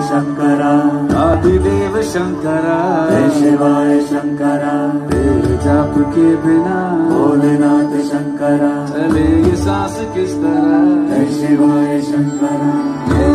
शंकरा आदिदेव शंकरा जय शिवाय शंकरा तेरे जाप के बिना भोलेनाथ शंकरा चले ये सांस किस तरह जय शिवाय शंकरा ये